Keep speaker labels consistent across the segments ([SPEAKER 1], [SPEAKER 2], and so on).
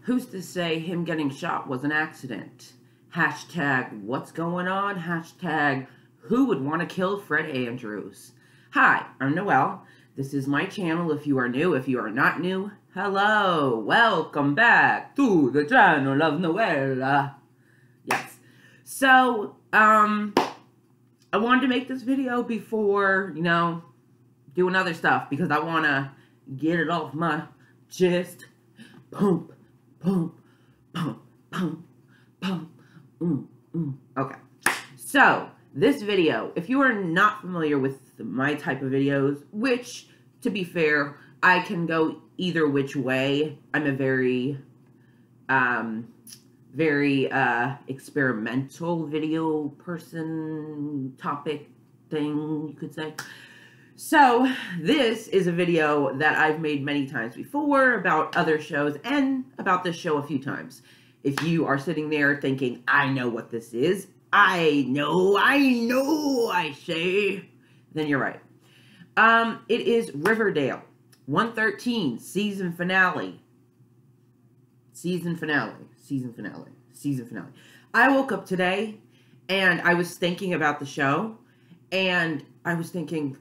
[SPEAKER 1] Who's to say him getting shot was an accident? Hashtag what's going on? Hashtag who would want to kill Fred Andrews? Hi, I'm Noelle. This is my channel. If you are new, if you are not new, hello. Welcome back to the channel of Noelle. Yes. So, I wanted to make this video before, doing other stuff because I want to get it off my chest. Pump, pump, pump, pump, pump. Okay. So, this video, if you are not familiar with my type of videos, which, to be fair, I can go either which way. I'm a very experimental video person, topic thing, you could say. So, this is a video that I've made many times before about other shows and about this show a few times. If you are sitting there thinking, I know what this is, I know, I say, then you're right. It is Riverdale, 113, season finale. Season finale. I woke up today, and I was thinking about the show, and I was thinking,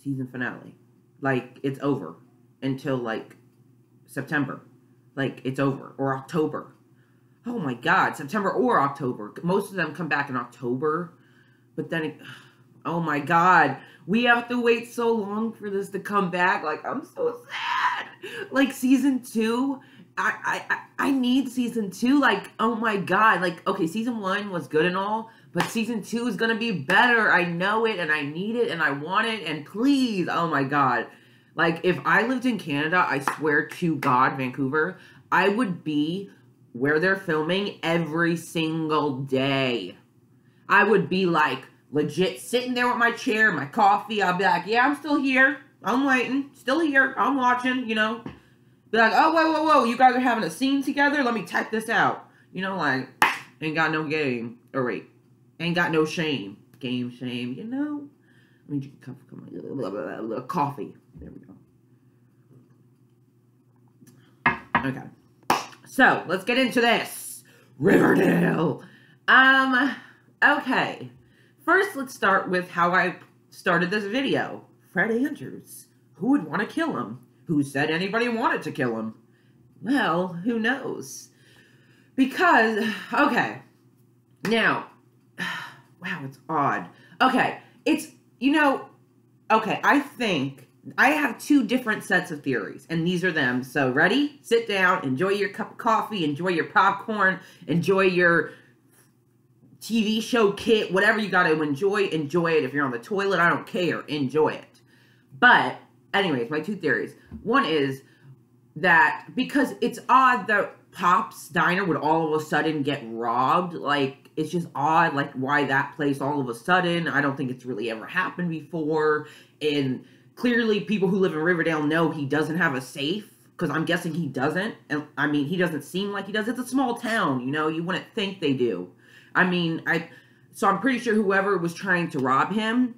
[SPEAKER 1] season finale. Like, it's over until, like, September. Like, it's over. Or October. Oh, my God. September or October. Most of them come back in October. But then, oh, my God. We have to wait so long for this to come back. Like, I'm so sad. Like, season 2... I need season 2, like, oh my God, like, okay, season 1 was good and all, but season 2 is gonna be better. I know it, and I need it, and I want it, and please, oh my God. Like, if I lived in Canada, I swear to God, Vancouver, I would be where they're filming every single day. I would be, like, legit sitting there with my chair, my coffee. I'll be like, yeah, I'm still here. I'm waiting. Still here. I'm watching, Be like, oh, whoa, you guys are having a scene together? Let me type this out. Like, ain't got no game. Or wait, ain't got no shame. Game shame, Let me drink a little coffee. There we go. Okay. So, let's get into this. Riverdale. Okay. First, let's start with how I started this video. Fred Andrews. Who would want to kill him? Who said anybody wanted to kill him? Well, who knows? Because, okay, now, wow, it's odd. Okay, it's, okay, I think I have two different sets of theories, and these are them. So, ready? Sit down, enjoy your cup of coffee, enjoy your popcorn, enjoy your TV show kit, whatever you got to enjoy it. If you're on the toilet, I don't care. Enjoy it. But, anyways, my two theories. One is that because it's odd that Pop's Diner would all of a sudden get robbed. Like, it's just odd, like, why that place all of a sudden. I don't think it's really ever happened before. And clearly people who live in Riverdale know he doesn't have a safe. Because I'm guessing he doesn't. And, I mean, he doesn't seem like he does. It's a small town, you wouldn't think they do. I mean, so I'm pretty sure whoever was trying to rob him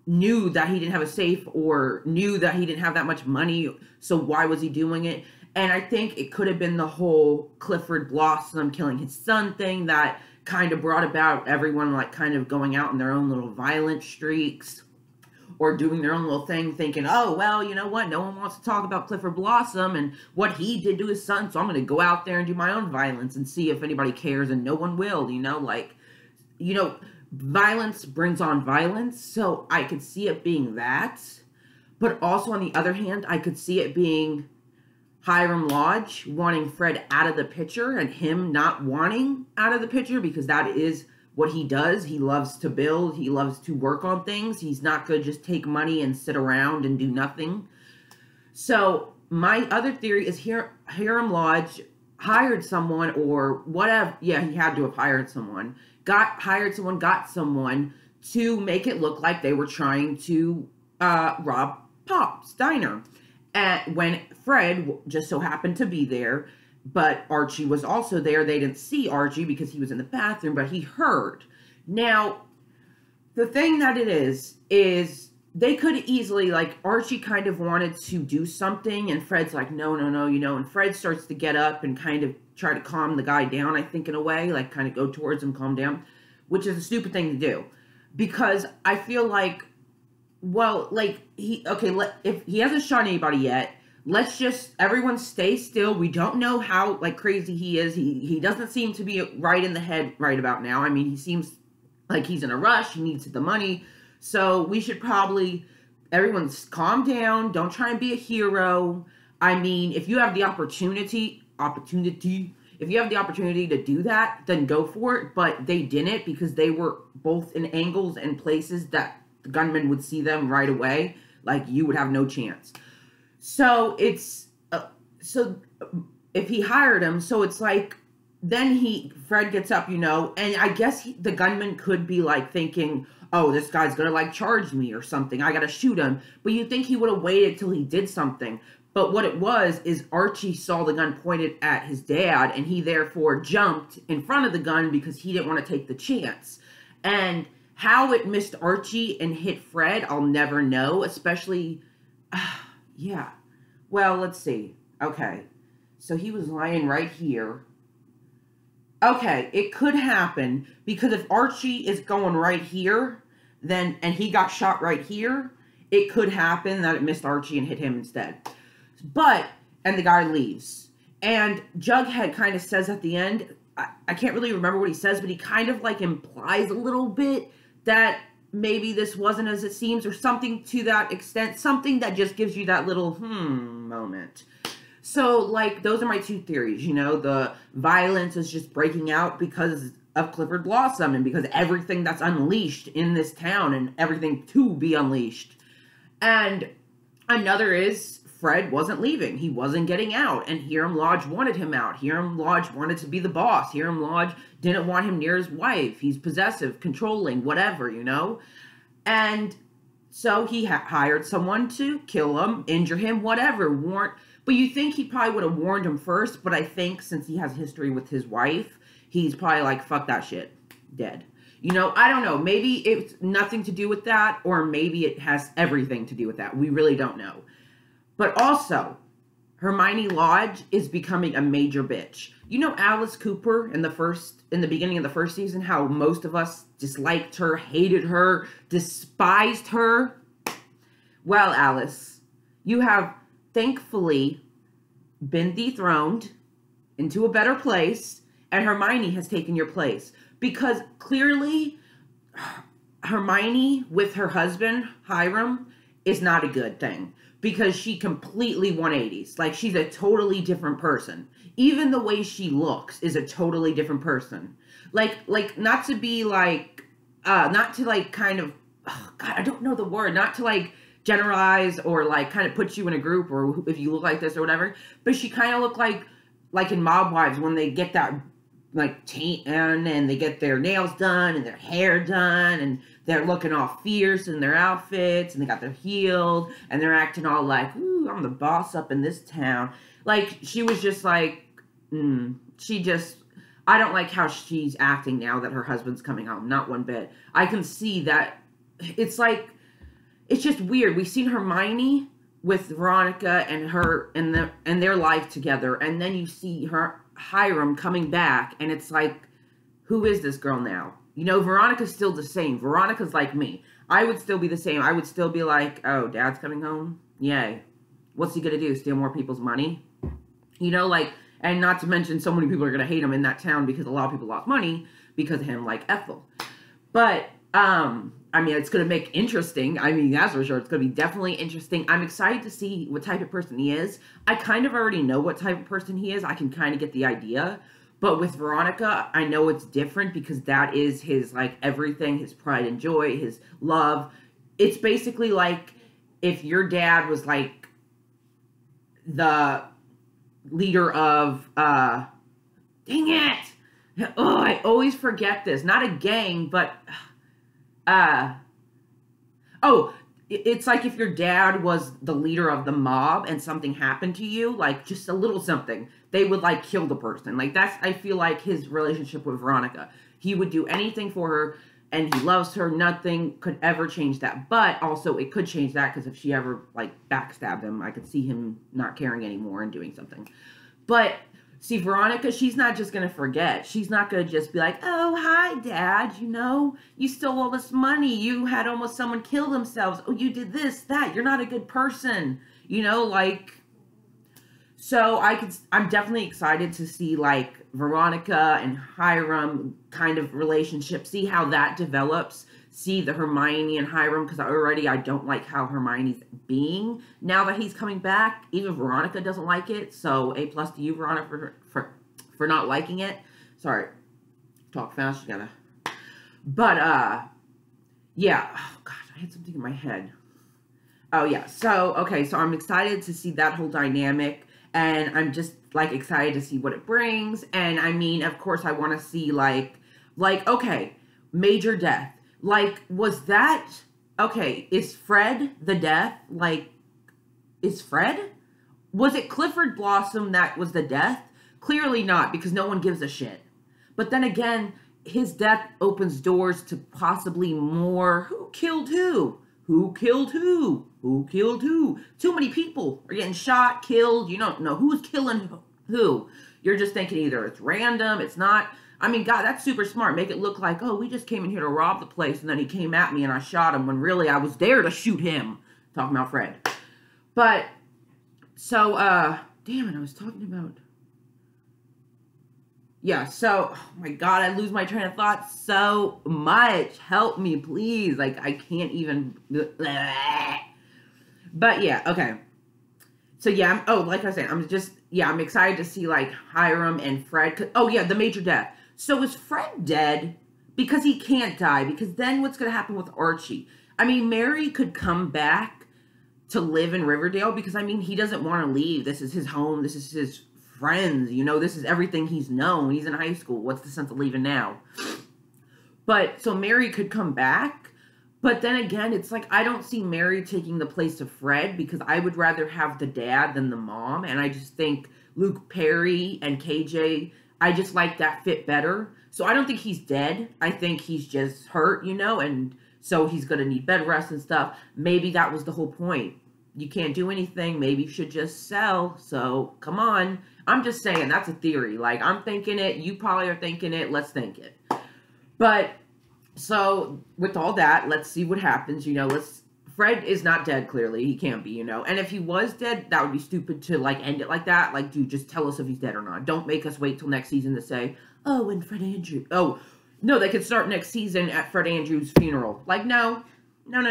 [SPEAKER 1] knew that he didn't have a safe or knew that he didn't have that much money, so why was he doing it? And I think it could have been the whole Clifford Blossom killing his son thing that kind of brought about everyone, like, kind of going out in their own little violent streaks or doing their own little thing, thinking, oh, well, you know what, no one wants to talk about Clifford Blossom and what he did to his son, so I'm going to go out there and do my own violence and see if anybody cares, and no one will, violence brings on violence, so I could see it being that. But also, on the other hand, I could see it being Hiram Lodge wanting Fred out of the picture and him not wanting out of the picture because that is what he does. He loves to build. He loves to work on things. He's not going to just take money and sit around and do nothing. So, my other theory is Hiram Lodge hired someone or whatever. Yeah, he had to have hired someone. Got someone to make it look like they were trying to rob Pop's Diner. And when Fred just so happened to be there, but Archie was also there. They didn't see Archie because he was in the bathroom, but he heard. Now, the thing that it is they could easily, like, Archie kind of wanted to do something, and Fred's like, no, no, no, you know, and Fred starts to get up and kind of try to calm the guy down, I think, in a way, like, kind of go towards him, calm down, which is a stupid thing to do, because I feel like, well, like, if he hasn't shot anybody yet, let's just, everyone stay still. We don't know how, like, crazy he is. He doesn't seem to be right in the head right about now. I mean, he seems like he's in a rush. He needs the money. So we should probably, everyone's calm down. Don't try and be a hero. I mean, if you have the opportunity, if you have the opportunity to do that, then go for it. But they didn't, because they were both in angles and places that the gunman would see them right away. Like, you would have no chance. So it's, so if he hired him, so it's like, then Fred gets up, you know, and I guess the gunman could be like thinking, oh, this guy's gonna like charge me or something, I gotta shoot him. But you think he would have waited till he did something. But what it was is Archie saw the gun pointed at his dad, and he therefore jumped in front of the gun because he didn't want to take the chance. And how it missed Archie and hit Fred, I'll never know, especially, yeah. Well, let's see. Okay. So he was lying right here. Okay, it could happen, because if Archie is going right here, then, and he got shot right here, it could happen that it missed Archie and hit him instead. But, and the guy leaves. And Jughead kind of says at the end, I can't really remember what he says, but he kind of like implies a little bit that maybe this wasn't as it seems, or something to that extent, something that just gives you that little moment. So, like, those are my two theories, you know, the violence is just breaking out because of Clifford Blossom, and because everything that's unleashed in this town, and everything to be unleashed. And another is, Fred wasn't leaving, he wasn't getting out, and Hiram Lodge wanted him out. Hiram Lodge wanted to be the boss. Hiram Lodge didn't want him near his wife. He's possessive, controlling, whatever, you know? And so he hired someone to kill him, injure him, whatever, but you think he probably would have warned him first, but I think since he has history with his wife, he's probably like, fuck that shit, dead. You know, I don't know. Maybe it's nothing to do with that, or maybe it has everything to do with that. We really don't know. But also, Hermione Lodge is becoming a major bitch. You know Alice Cooper in the beginning of the first season, how most of us disliked her, hated her, despised her? Well, Alice, you have thankfully been dethroned into a better place, and Hermione has taken your place. Because clearly, Hermione with her husband, Hiram, is not a good thing. Because she completely 180s. Like, she's a totally different person. Even the way she looks is a totally different person. Like, not to be like, not to like kind of, oh God, I don't know the word, not to like generalize or like kind of put you in a group, or if you look like this or whatever, but she kind of looked like in Mob Wives, when they get that like taint and they get their nails done and their hair done, and they're looking all fierce in their outfits, and they got their healed, and they're acting all like, ooh, I'm the boss up in this town. Like, she was just like, I don't like how she's acting now that her husband's coming home, not one bit. I can see that, it's like, it's just weird. We've seen Hermione with Veronica and her and their life together, and then you see Hiram coming back, and it's like, who is this girl now? You know, Veronica's still the same. Veronica's like me. I would still be the same. I would still be like, oh, dad's coming home? Yay. What's he gonna do? Steal more people's money? You know, like, and not to mention so many people are gonna hate him in that town because a lot of people lost money because of him, like Ethel. But, I mean, it's gonna make interesting. I mean, that's for sure. It's gonna be definitely interesting. I'm excited to see what type of person he is. I kind of already know what type of person he is. I can kind of get the idea. But with Veronica, I know it's different because that is his, like, everything, his pride and joy, his love. It's basically like if your dad was, like, the leader of, dang it! Oh, I always forget this. Not a gang, but, it's like if your dad was the leader of the mob and something happened to you, like just a little something, they would like kill the person. Like that's, I feel like his relationship with Veronica. He would do anything for her. and he loves her. Nothing could ever change that. But also it could change that, because if she ever like backstabbed him, I could see him not caring anymore and doing something. But see, Veronica, she's not just going to forget. She's not going to just be like, oh, hi, Dad. You know, you stole all this money. You had almost someone kill themselves. Oh, you did this, that. You're not a good person. You know, like, so I'm definitely excited to see, like, Veronica and Hiram kind of relationship. See how that develops. See the Hermione and Hiram, because I don't like how Hermione's being now that he's coming back. Even Veronica doesn't like it, so A+ to you, Veronica, for not liking it. Sorry, talk fast, you gotta. But yeah. Oh gosh, I had something in my head. Oh yeah. So okay, so I'm excited to see that whole dynamic, and I'm just like excited to see what it brings. And I mean, of course, I want to see like okay, major death. Like, was that, okay, is Fred the death? Like, is Fred? Was it Clifford Blossom that was the death? Clearly not, because no one gives a shit. But then again, his death opens doors to possibly more. Who killed who? Who killed who? Who killed who? Too many people are getting shot, killed. You don't know who's killing who. You're just thinking either it's random, it's not. I mean, God, that's super smart. Make it look like, oh, we just came in here to rob the place, and then he came at me and I shot him, when really I was there to shoot him. Talking about Fred. But, so, damn it, I was talking about... Yeah, so, oh my God, I lose my train of thought so much. Help me, please. Like, I can't even... But, yeah, okay. So, yeah, like I said, I'm excited to see, like, Hiram and Fred. Oh, yeah, the major death. So is Fred dead? Because he can't die. Because then what's going to happen with Archie? I mean, Mary could come back to live in Riverdale, because, I mean, he doesn't want to leave. This is his home. This is his friends. You know, this is everything he's known. He's in high school. What's the sense of leaving now? But, so Mary could come back. But then again, it's like, I don't see Mary taking the place of Fred, because I would rather have the dad than the mom. And I just think Luke Perry and KJ... I just like that fit better. So I don't think he's dead. I think he's just hurt, you know, and so he's going to need bed rest and stuff. Maybe that was the whole point. You can't do anything. Maybe you should just sell. So come on. I'm just saying, that's a theory. Like, I'm thinking it. You probably are thinking it. Let's think it. But, so with all that, let's see what happens. You know, Fred is not dead, clearly. He can't be, you know. And if he was dead, that would be stupid to, like, end it like that. Like, dude, just tell us if he's dead or not. Don't make us wait till next season to say, oh, and Fred Andrews. Oh, no, they could start next season at Fred Andrews' funeral. Like, no. They're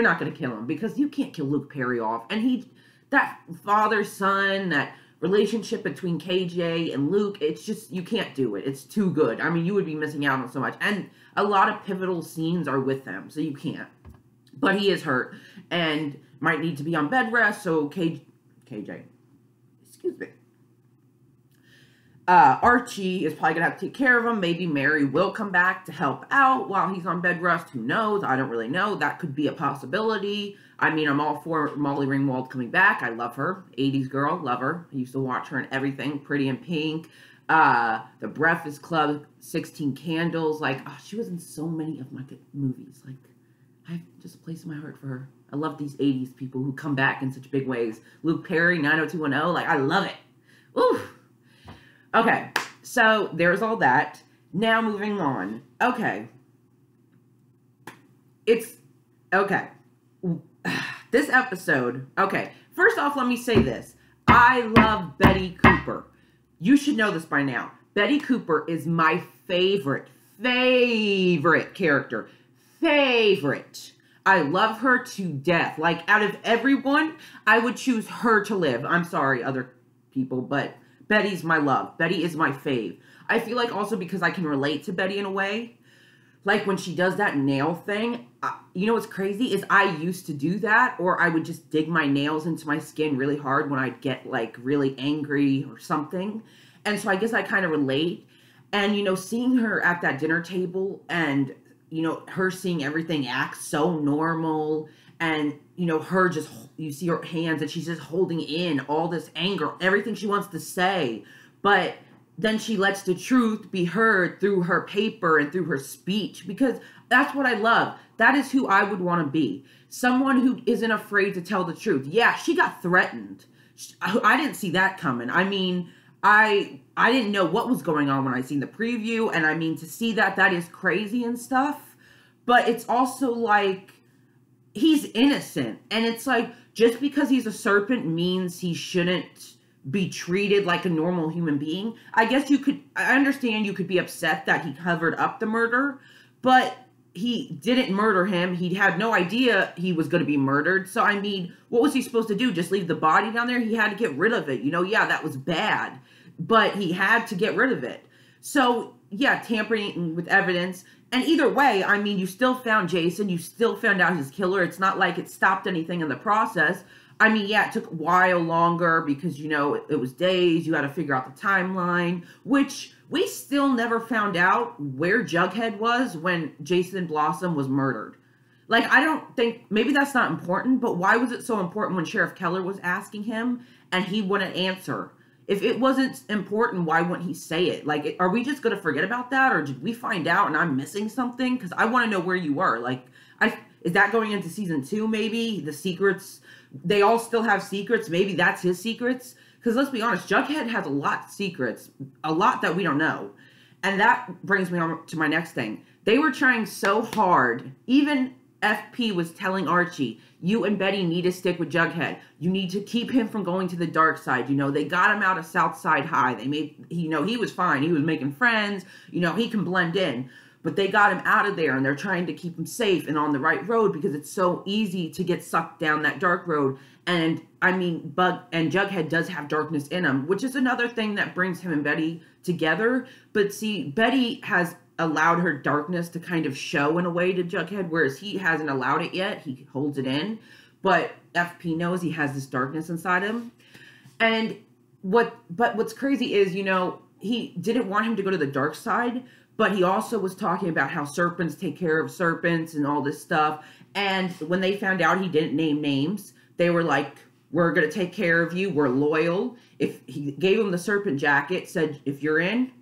[SPEAKER 1] not going to kill him, because you can't kill Luke Perry off. And that father-son, that relationship between KJ and Luke, it's just, you can't do it. It's too good. I mean, you would be missing out on so much. And a lot of pivotal scenes are with them, so you can't. But he is hurt and might need to be on bed rest. So KJ, excuse me. Archie is probably going to have to take care of him. Maybe Mary will come back to help out while he's on bed rest. Who knows? I don't really know. That could be a possibility. I mean, I'm all for Molly Ringwald coming back. I love her. 80s girl. Love her. I used to watch her in everything. Pretty in Pink. The Breakfast Club, 16 Candles. Like, oh, she was in so many of my good movies. Like, I have just a place in my heart for her. I love these 80s people who come back in such big ways. Luke Perry, 90210, like, I love it. Oof. Okay, so there's all that. Now moving on. Okay. Okay. This episode, okay. First off, let me say this. I love Betty Cooper. You should know this by now. Betty Cooper is my favorite character. Favorite. I love her to death. Like, out of everyone, I would choose her to live. I'm sorry, other people, but Betty's my love. Betty is my fave. I feel like also because I can relate to Betty in a way. Like, when she does that nail thing, you know what's crazy is I used to do that, or I would just dig my nails into my skin really hard when I'd get, like, really angry or something. And so I guess I kind of relate. And, you know, seeing her at that dinner table and, you know, her seeing everything act so normal, and, you know, her just, you see her hands and she's just holding in all this anger, everything she wants to say, but then she lets the truth be heard through her paper and through her speech, because That's what I love. That is who I would want to be. Someone who isn't afraid to tell the truth. Yeah, she got threatened. I didn't see that coming. I mean, I didn't know what was going on when I seen the preview, and I mean, to see that is crazy and stuff. But it's also like, he's innocent, and it's like, just because he's a serpent means he shouldn't be treated like a normal human being. I guess I understand you could be upset that he covered up the murder, but he didn't murder him. He had no idea he was going to be murdered. So, I mean, what was he supposed to do? Just leave the body down there? He had to get rid of it. You know, yeah, that was bad, but he had to get rid of it. So, yeah, tampering with evidence. And either way, I mean, you still found Jason. You still found out his killer. It's not like it stopped anything in the process. I mean, yeah, it took a while longer because, you know, it was days. You had to figure out the timeline, which we still never found out where Jughead was when Jason Blossom was murdered. Like, I don't think, maybe that's not important, but why was it so important when Sheriff Keller was asking him and he wouldn't answer? If it wasn't important, why wouldn't he say it? Like, are we just going to forget about that? Or did we find out and I'm missing something? Because I want to know where you were. Like, is that going into season 2, maybe? The secrets, they all still have secrets. Maybe that's his secrets. Because let's be honest, Jughead has a lot of secrets. A lot that we don't know. And that brings me on to my next thing. They were trying so hard. Even FP was telling Archie, you and Betty need to stick with Jughead. You need to keep him from going to the dark side. You know, they got him out of Southside High. They made, you know, he was fine. He was making friends. You know, he can blend in. But they got him out of there, and they're trying to keep him safe and on the right road because it's so easy to get sucked down that dark road. And, I mean, Jughead does have darkness in him, which is another thing that brings him and Betty together. But see, Betty has allowed her darkness to kind of show in a way to Jughead, whereas he hasn't allowed it yet. He holds it in. But FP knows he has this darkness inside him. And what's crazy is, you know, he didn't want him to go to the dark side, but he also was talking about how serpents take care of serpents and all this stuff. And when they found out he didn't name names, they were like, we're going to take care of you. We're loyal. If he gave him the serpent jacket, said, if you're in,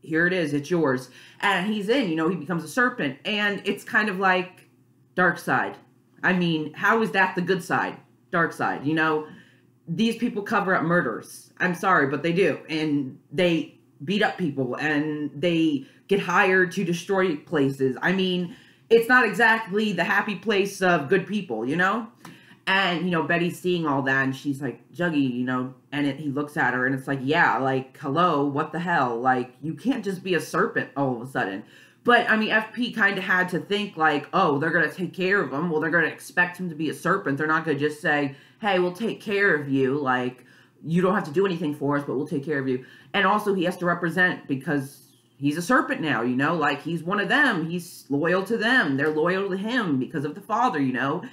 [SPEAKER 1] here it is. It's yours. And he's in, you know, he becomes a serpent. And it's kind of like dark side. I mean, how is that the good side? Dark side, you know, these people cover up murders. I'm sorry, but they do. And they beat up people and they get hired to destroy places. I mean, it's not exactly the happy place of good people, you know? And, you know, Betty's seeing all that and she's like, Juggy, you know, and he looks at her and it's like, yeah, like, hello, what the hell? Like, you can't just be a serpent all of a sudden. But, I mean, FP kind of had to think like, oh, they're going to take care of him. Well, they're going to expect him to be a serpent. They're not going to just say, hey, we'll take care of you. Like, you don't have to do anything for us, but we'll take care of you. And also he has to represent because he's a serpent now, you know, like he's one of them. He's loyal to them. They're loyal to him because of the father, you know.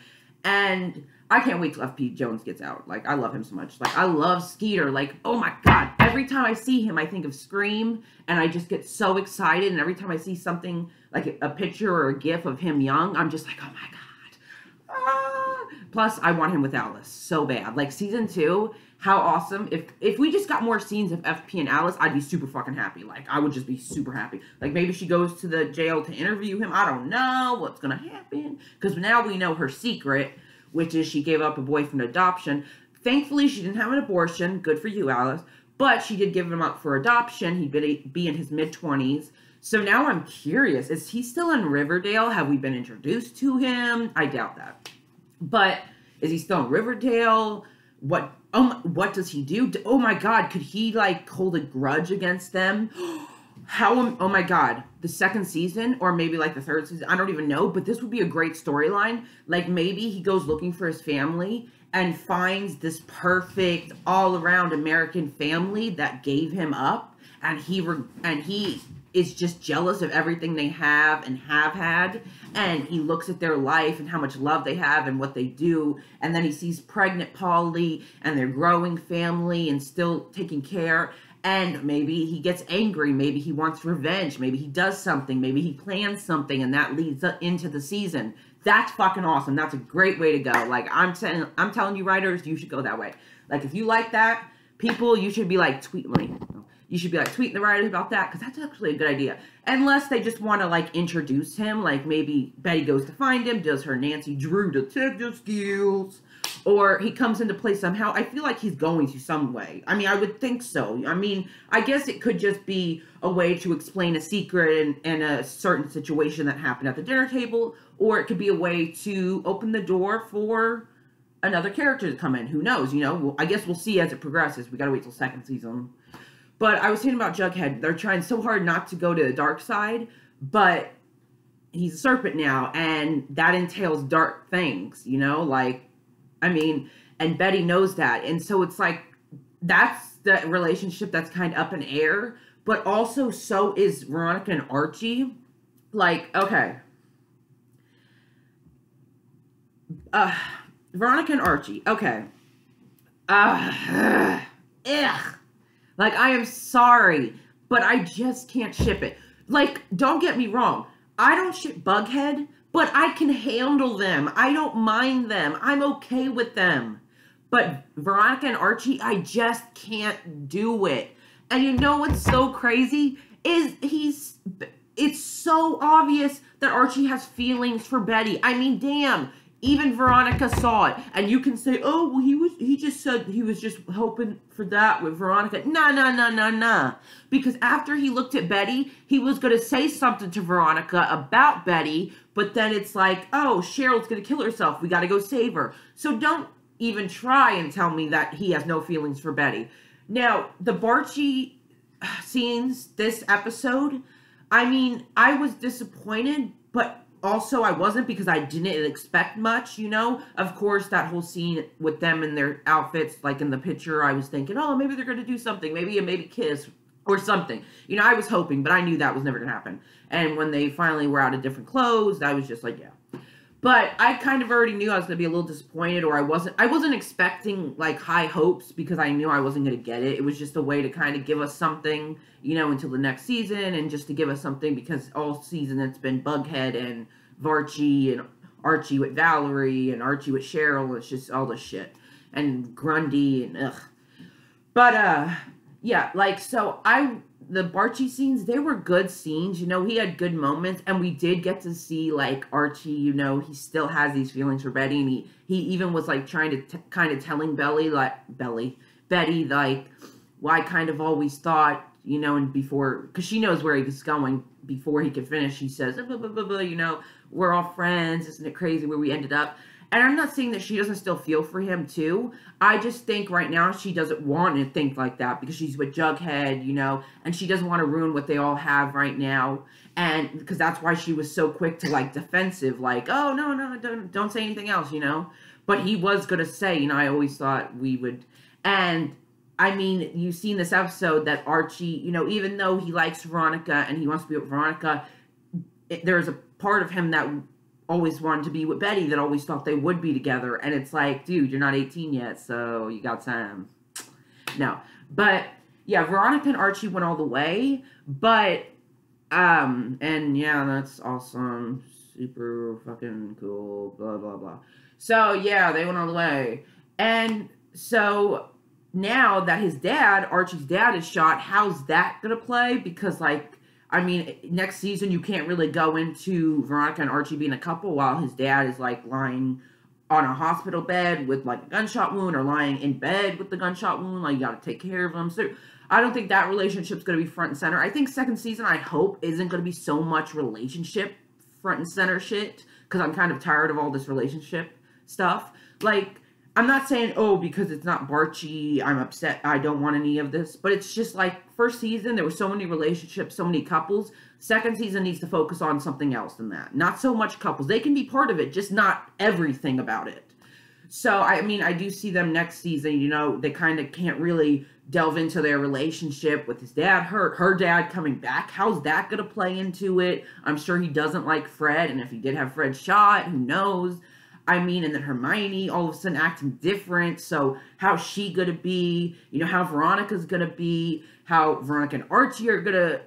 [SPEAKER 1] And I can't wait till FP Jones gets out. Like, I love him so much. Like, I love Skeeter. Like, oh my God. Every time I see him, I think of Scream and I just get so excited. And every time I see something like a picture or a gif of him young, I'm just like, oh my God. Ah. Plus, I want him with Alice so bad. Like, season 2, how awesome. If we just got more scenes of FP and Alice, I'd be super fucking happy. Like, I would just be super happy. Like, maybe she goes to the jail to interview him. I don't know what's going to happen. Because now we know her secret, which is she gave up a boy for adoption. Thankfully, she didn't have an abortion. Good for you, Alice. But she did give him up for adoption. He'd be in his mid-20s. So now I'm curious. Is he still in Riverdale? Have we been introduced to him? I doubt that. But is he still in Riverdale? What does he do? Oh my God, could he like hold a grudge against them? Oh my God, the second season or maybe like the third season, I don't even know, but this would be a great storyline. Like maybe he goes looking for his family and finds this perfect all around American family that gave him up and he is just jealous of everything they have and have had, and he looks at their life and how much love they have and what they do, and then he sees pregnant Polly and their growing family and still taking care, and maybe he gets angry, maybe he wants revenge, maybe he does something, maybe he plans something, and that leads into the season. That's fucking awesome. That's a great way to go. Like, I'm telling you, writers, you should go that way. Like, if you like that, people, you should be like, tweet me. you should be like tweeting the writers about that, because that's actually a good idea. Unless they just want to like introduce him, like maybe Betty goes to find him, does her Nancy Drew detective skills, or he comes into play somehow. I feel like he's going to some way. I mean, I would think so. I mean, I guess it could just be a way to explain a secret and a certain situation that happened at the dinner table, or it could be a way to open the door for another character to come in. Who knows? You know, well, I guess we'll see as it progresses. We gotta wait till second season. But I was saying about Jughead, they're trying so hard not to go to the dark side, but he's a serpent now, and that entails dark things, you know? Like, I mean, and Betty knows that. And so it's like, that's the relationship that's kind of up in air, but also so is Veronica and Archie. Like, okay. Veronica and Archie, okay. Ugh. Like, I am sorry, but I just can't ship it. Like, don't get me wrong. I don't ship Bughead, but I can handle them. I don't mind them. I'm okay with them. But Veronica and Archie, I just can't do it. And you know what's so crazy? It's so obvious that Archie has feelings for Betty. I mean, damn. Even Veronica saw it. And you can say, oh, well, he just said he was just hoping for that with Veronica. Nah. Because after he looked at Betty, he was going to say something to Veronica about Betty. But then it's like, oh, Cheryl's going to kill herself. We got to go save her. So don't even try and tell me that he has no feelings for Betty. Now, the Barchi scenes this episode, I mean, I was disappointed, but also, I wasn't, because I didn't expect much, you know? Of course, that whole scene with them in their outfits, like in the picture, I was thinking, oh, maybe they're going to do something. Maybe kiss or something. You know, I was hoping, but I knew that was never going to happen. And when they finally were out of different clothes, I was just like, yeah. But I kind of already knew I was going to be a little disappointed, or I wasn't expecting, like, high hopes, because I knew I wasn't going to get it. It was just a way to kind of give us something, you know, until the next season, and just to give us something, because all season it's been Bughead and Varchi and Archie with Valerie and Archie with Cheryl. It's just all this shit. And Grundy and ugh. But, yeah, like, so the Barchi scenes, they were good scenes, you know, he had good moments, and we did get to see, like, Archie, you know, he still has these feelings for Betty, and he even was, like, trying to kind of telling Betty, like, well, I kind of always thought, you know, and before, because she knows where he's going, before he could finish, she says, blah, blah, blah, blah, you know, we're all friends, isn't it crazy where we ended up? And I'm not saying that she doesn't still feel for him, too. I just think right now she doesn't want to think like that, because she's with Jughead, you know, and she doesn't want to ruin what they all have right now. And because that's why she was so quick to, like, defensive, like, oh, no, don't say anything else, you know. But he was going to say, you know, I always thought we would. And, I mean, you've seen this episode that Archie, you know, even though he likes Veronica and he wants to be with Veronica, there's a part of him that always wanted to be with Betty, that always thought they would be together. And it's like, dude, you're not 18 yet, so you got time. No. But, yeah, Veronica and Archie went all the way. But, and yeah, that's awesome. Super fucking cool. Blah, blah, blah. So, yeah, they went all the way. And so now that his dad, Archie's dad, is shot, how's that gonna play? Because, like, I mean, next season, you can't really go into Veronica and Archie being a couple while his dad is, like, lying on a hospital bed with, like, a gunshot wound, or lying in bed with the gunshot wound. Like, you gotta take care of him. So, I don't think that relationship's gonna be front and center. I think second season, I hope, isn't gonna be so much relationship front and center shit, because I'm kind of tired of all this relationship stuff. Like, I'm not saying, oh, because it's not Barchi, I'm upset, I don't want any of this. But it's just like, first season, there were so many relationships, so many couples. Second season needs to focus on something else than that. Not so much couples. They can be part of it, just not everything about it. So, I mean, I do see them next season, you know, they kind of can't really delve into their relationship with his dad hurt, her dad coming back. How's that going to play into it? I'm sure he doesn't like Fred, and if he did have Fred shot, who knows? I mean, and then Hermione all of a sudden acting different. So how's she going to be? You know, how Veronica's going to be? How Veronica and Archie are going to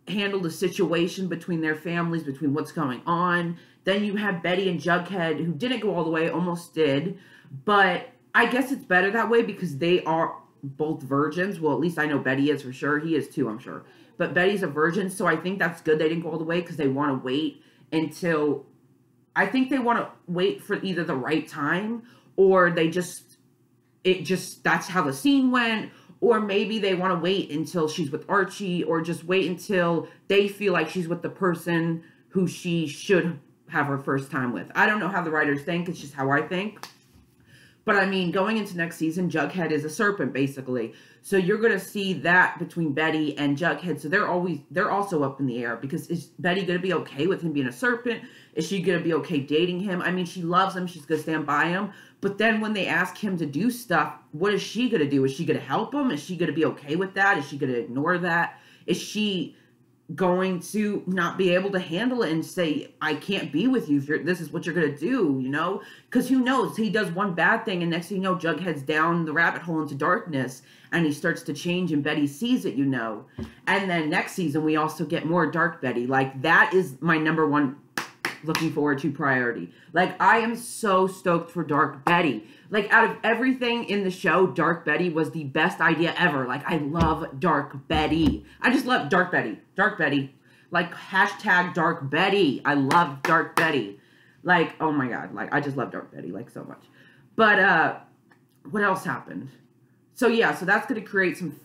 [SPEAKER 1] handle the situation between their families, between what's going on. Then you have Betty and Jughead, who didn't go all the way, almost did. But I guess it's better that way, because they are both virgins. Well, at least I know Betty is for sure. He is too, I'm sure. But Betty's a virgin, so I think that's good they didn't go all the way, because they want to wait until... I think they want to wait for either the right time, or that's how the scene went, or maybe they want to wait until she's with Archie, or just wait until they feel like she's with the person who she should have her first time with. I don't know how the writers think. It's just how I think. But I mean, going into next season, Jughead is a serpent, basically. So you're going to see that between Betty and Jughead. So they're also up in the air, because is Betty going to be okay with him being a serpent? Is she going to be okay dating him? I mean, she loves him. She's going to stand by him. But then when they ask him to do stuff, what is she going to do? Is she going to help him? Is she going to be okay with that? Is she going to ignore that? Is she going to not be able to handle it and say, I can't be with you if this is what you're going to do, you know? Because who knows? He does one bad thing, and next thing you know, Jughead's down the rabbit hole into darkness, and he starts to change, and Betty sees it, you know? And then next season, we also get more Dark Betty. Like, that is my number one looking forward to priority. Like, I am so stoked for Dark Betty. Like, out of everything in the show, Dark Betty was the best idea ever. Like, I love Dark Betty. I just love Dark Betty. Dark Betty. Like, hashtag Dark Betty. I love Dark Betty. Like, oh my God. Like, I just love Dark Betty, like, so much. But, what else happened? So, yeah, so that's going to create some,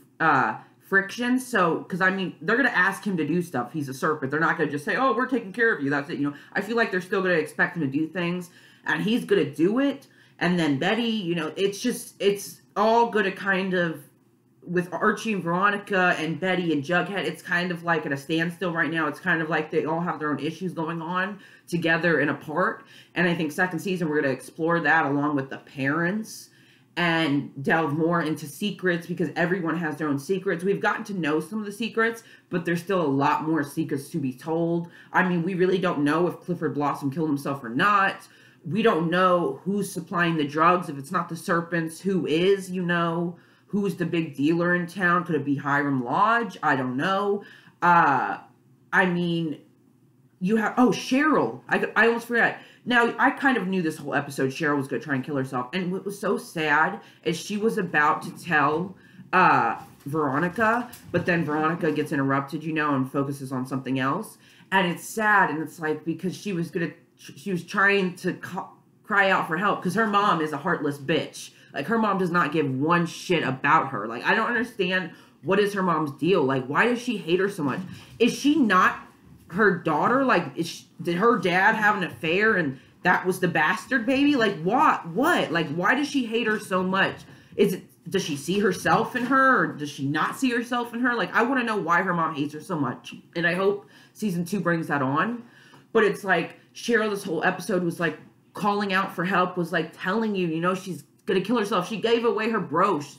[SPEAKER 1] friction. So, because I mean, they're going to ask him to do stuff. He's a serpent. They're not going to just say, oh, we're taking care of you. That's it. You know, I feel like they're still going to expect him to do things, and he's going to do it. And then Betty, you know, it's all going to kind of, with Archie and Veronica and Betty and Jughead, it's kind of like at a standstill right now. It's kind of like they all have their own issues going on together and apart. And I think second season, we're going to explore that along with the parents and delve more into secrets, because everyone has their own secrets. We've gotten to know some of the secrets, but there's still a lot more secrets to be told. I mean, we really don't know if Clifford Blossom killed himself or not. We don't know who's supplying the drugs. If it's not the serpents, who is, you know? Who's the big dealer in town? Could it be Hiram Lodge? I don't know. I mean, you have... Oh, Cheryl. I almost forgot. Now, I kind of knew this whole episode Cheryl was going to try and kill herself. And what was so sad is she was about to tell Veronica, but then Veronica gets interrupted, you know, and focuses on something else. And it's sad, and it's like, because she was trying to cry out for help, because her mom is a heartless bitch. Like, her mom does not give one shit about her. Like, I don't understand, what is her mom's deal? Like, why does she hate her so much? Is she not her daughter? Like, did her dad have an affair and that was the bastard baby? Like, what? Like, why does she hate her so much? Does she see herself in her, or does she not see herself in her? Like, I want to know why her mom hates her so much. And I hope season 2 brings that on. But it's like, Cheryl, this whole episode was like calling out for help, was like telling you, you know, she's gonna kill herself. She gave away her brooch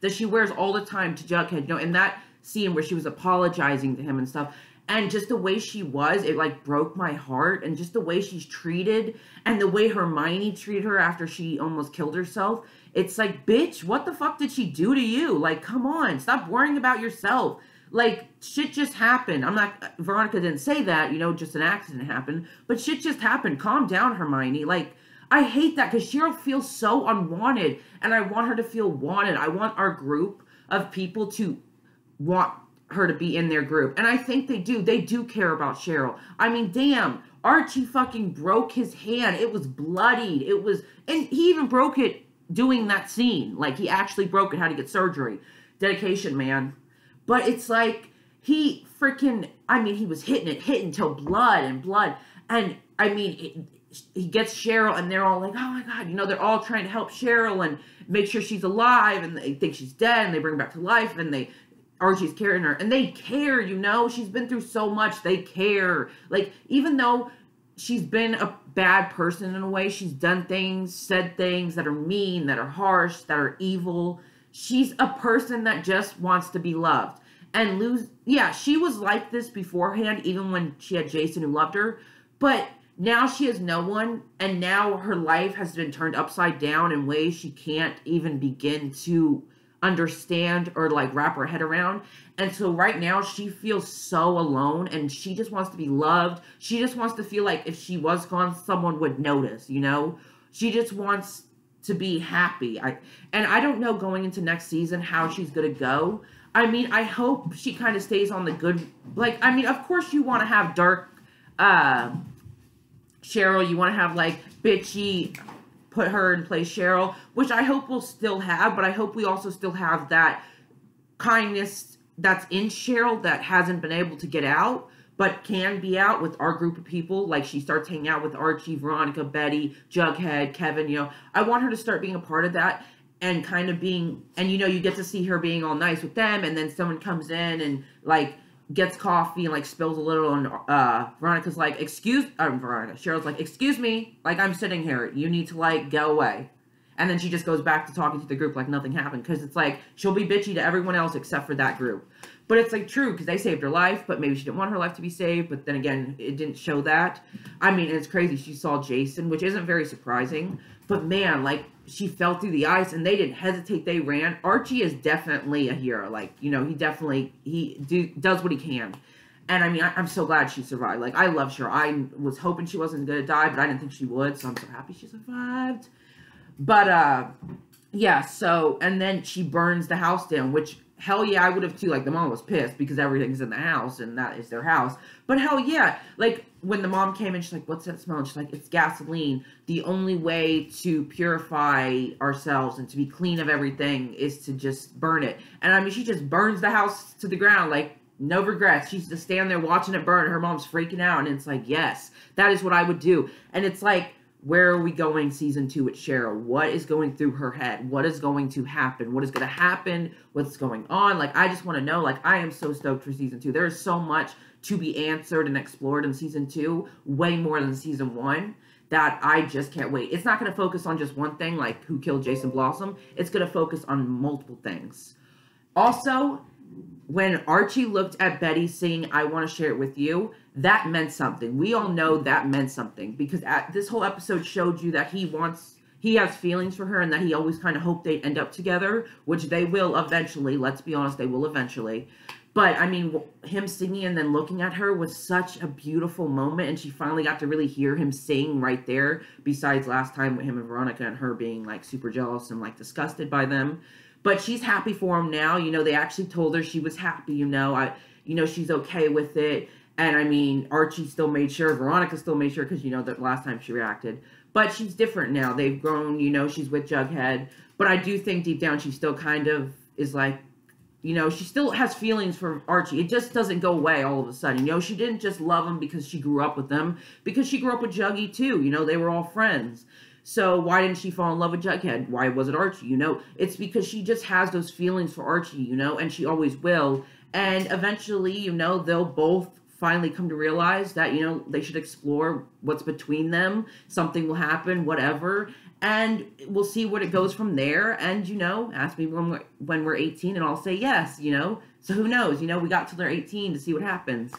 [SPEAKER 1] that she wears all the time to Jughead, you know, in that scene where she was apologizing to him and stuff. And just the way she was, it like broke my heart. And just the way she's treated, and the way Hermione treated her after she almost killed herself. It's like, bitch, what the fuck did she do to you? Like, come on, stop worrying about yourself. Like, shit just happened. Veronica didn't say that, you know, just an accident happened. But shit just happened. Calm down, Hermione. Like, I hate that, because Cheryl feels so unwanted. And I want her to feel wanted. I want our group of people to want her to be in their group. And I think they do. They do care about Cheryl. I mean, damn, Archie fucking broke his hand. It was bloodied. And he even broke it doing that scene. Like, he actually broke it, had to get surgery. Dedication, man. But it's like, he was hitting till blood. And, I mean, he gets Cheryl, and they're all like, oh my God, you know, they're all trying to help Cheryl and make sure she's alive, and they think she's dead, and they bring her back to life, and Archie's carrying her, and they care, you know, she's been through so much, they care. Like, even though she's been a bad person in a way, she's done things, said things that are mean, that are harsh, that are evil, she's a person that just wants to be loved. And she was like this beforehand, even when she had Jason who loved her, but now she has no one, and now her life has been turned upside down in ways she can't even begin to understand or like wrap her head around. And so right now she feels so alone, and she just wants to be loved. She just wants to feel like if she was gone, someone would notice, you know? She just wants to be happy. And I don't know going into next season how she's gonna go. I mean, I hope she kind of stays on the good. Like, I mean, of course you want to have dark Cheryl. You want to have like bitchy, put her in place Cheryl, which I hope we'll still have. But I hope we also still have that kindness that's in Cheryl that hasn't been able to get out, but can be out with our group of people. Like, she starts hanging out with Archie, Veronica, Betty, Jughead, Kevin, you know. I want her to start being a part of that and kind of being, and, you know, you get to see her being all nice with them, and then someone comes in and, like, gets coffee and, like, spills a little, and Veronica's like, Cheryl's like, excuse me, like, I'm sitting here. You need to, like, go away. And then she just goes back to talking to the group like nothing happened. Because it's like, she'll be bitchy to everyone else except for that group. But it's like true, because they saved her life, but maybe she didn't want her life to be saved. But then again, it didn't show that. I mean, it's crazy. She saw Jason, which isn't very surprising. But man, like, she fell through the ice and they didn't hesitate. They ran. Archie is definitely a hero. Like, you know, he does what he can. And I mean, I'm so glad she survived. Like, I love her. I was hoping she wasn't going to die, but I didn't think she would. So I'm so happy she survived. But, yeah, so, and then she burns the house down, which, hell yeah, I would have too. Like, the mom was pissed because everything's in the house and that is their house. But hell yeah, like, when the mom came in, she's like, what's that smell? And she's like, it's gasoline. The only way to purify ourselves and to be clean of everything is to just burn it. And I mean, she just burns the house to the ground, like, no regrets. She's just standing there watching it burn. Her mom's freaking out. And it's like, yes, that is what I would do. And it's like, where are we going season 2 with Cheryl? What is going through her head? What is going to happen? What is going to happen? What's going on? Like, I just want to know. Like, I am so stoked for season 2. There is so much to be answered and explored in season 2, way more than season 1, that I just can't wait. It's not going to focus on just one thing, like who killed Jason Blossom. It's going to focus on multiple things. Also, when Archie looked at Betty saying, I want to share it with you, that meant something. We all know that meant something, because this whole episode showed you that he has feelings for her and that he always kind of hoped they'd end up together, which they will eventually. Let's be honest, they will eventually. But, I mean, him singing and then looking at her was such a beautiful moment, and she finally got to really hear him sing right there, besides last time with him and Veronica and her being, like, super jealous and, like, disgusted by them. But she's happy for him now. You know, they actually told her she was happy, you know. She's okay with it. And, I mean, Archie still made sure. Veronica still made sure, because, you know, that last time she reacted. But she's different now. They've grown, you know, she's with Jughead. But I do think deep down she still kind of is like, you know, she still has feelings for Archie. It just doesn't go away all of a sudden. You know, she didn't just love him because she grew up with them. Because she grew up with Juggy, too. You know, they were all friends. So why didn't she fall in love with Jughead? Why was it Archie? You know, it's because she just has those feelings for Archie, you know, and she always will. And eventually, you know, they'll both finally come to realize that, you know, they should explore what's between them. Something will happen, whatever. And we'll see what it goes from there. And, you know, ask me when we're 18 and I'll say yes, you know. So who knows? You know, we got till they're 18 to see what happens.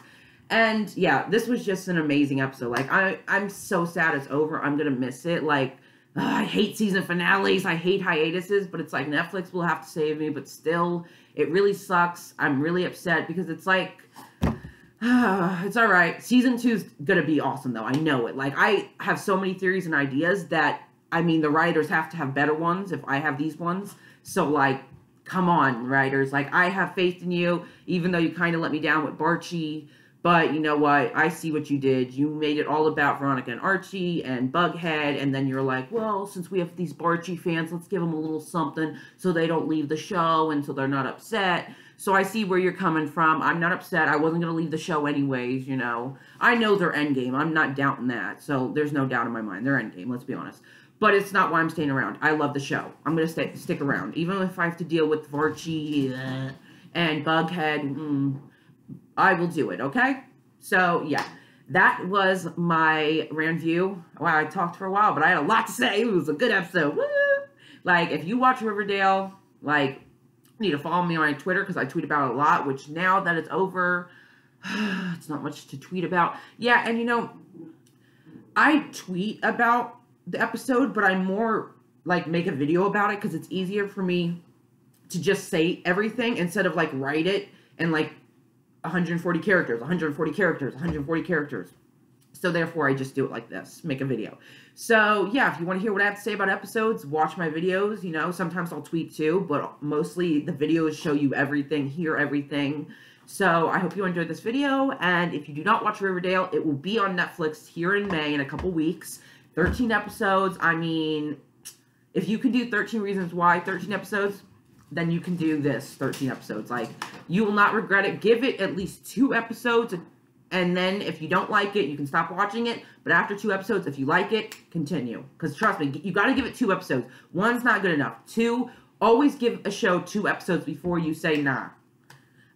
[SPEAKER 1] And, yeah, this was just an amazing episode. Like, I'm so sad it's over. I'm going to miss it. Like, I hate season finales. I hate hiatuses. But it's like Netflix will have to save me. But still, it really sucks. I'm really upset because it's like, it's all right. Season 2's going to be awesome, though. I know it. Like, I have so many theories and ideas that, I mean, the writers have to have better ones if I have these ones. So, like, come on, writers. Like, I have faith in you, even though you kind of let me down with Barchi. But you know what? I see what you did. You made it all about Veronica and Archie and Bughead. And then you're like, well, since we have these Barchi fans, let's give them a little something so they don't leave the show and so they're not upset. So I see where you're coming from. I'm not upset. I wasn't going to leave the show anyways, you know. I know they're endgame. I'm not doubting that. So there's no doubt in my mind. They're endgame, let's be honest. But it's not why I'm staying around. I love the show. I'm going to stick around. Even if I have to deal with Varchi and Bughead, I will do it, okay? So, yeah. That was my Ranview. Wow, I talked for a while, but I had a lot to say. It was a good episode. Woo! Like, if you watch Riverdale, like, you need to follow me on Twitter because I tweet about it a lot, which now that it's over, it's not much to tweet about. Yeah, and you know, I tweet about the episode, but I more like make a video about it because it's easier for me to just say everything instead of like write it and like 140 characters, 140 characters, 140 characters. So therefore, I just do it like this, make a video. So yeah, if you want to hear what I have to say about episodes, watch my videos. You know, sometimes I'll tweet too, but mostly the videos show you everything, hear everything. So I hope you enjoyed this video. And if you do not watch Riverdale, it will be on Netflix here in May in a couple weeks. 13 episodes. I mean, if you can do 13 Reasons Why, 13 episodes, then you can do this 13 episodes. Like, you will not regret it. Give it at least 2 episodes. And then if you don't like it, you can stop watching it. But after 2 episodes, if you like it, continue. Because trust me, you got to give it 2 episodes. 1's not good enough. 2, always give a show 2 episodes before you say nah.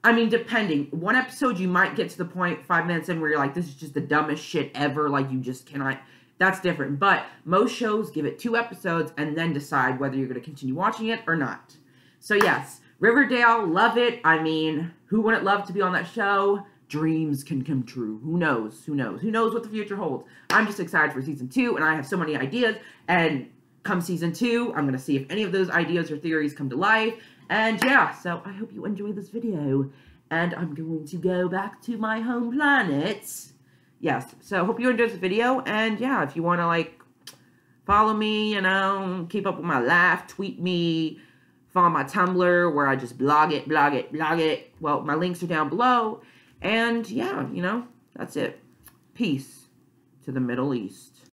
[SPEAKER 1] I mean, depending. 1 episode, you might get to the point 5 minutes in where you're like, this is just the dumbest shit ever. Like, you just cannot. That's different. But most shows, give it 2 episodes and then decide whether you're going to continue watching it or not. So yes, Riverdale, love it. I mean, who wouldn't love to be on that show? Dreams can come true. Who knows? Who knows? Who knows what the future holds? I'm just excited for season 2, and I have so many ideas. And come season 2, I'm going to see if any of those ideas or theories come to life. And yeah, so I hope you enjoyed this video. And I'm going to go back to my home planet. Yes, so hope you enjoyed this video. And yeah, if you want to, like, follow me, you know, keep up with my life, tweet me, follow my Tumblr where I just blog it. Well, my links are down below. And yeah, you know, that's it. Peace to the Middle East.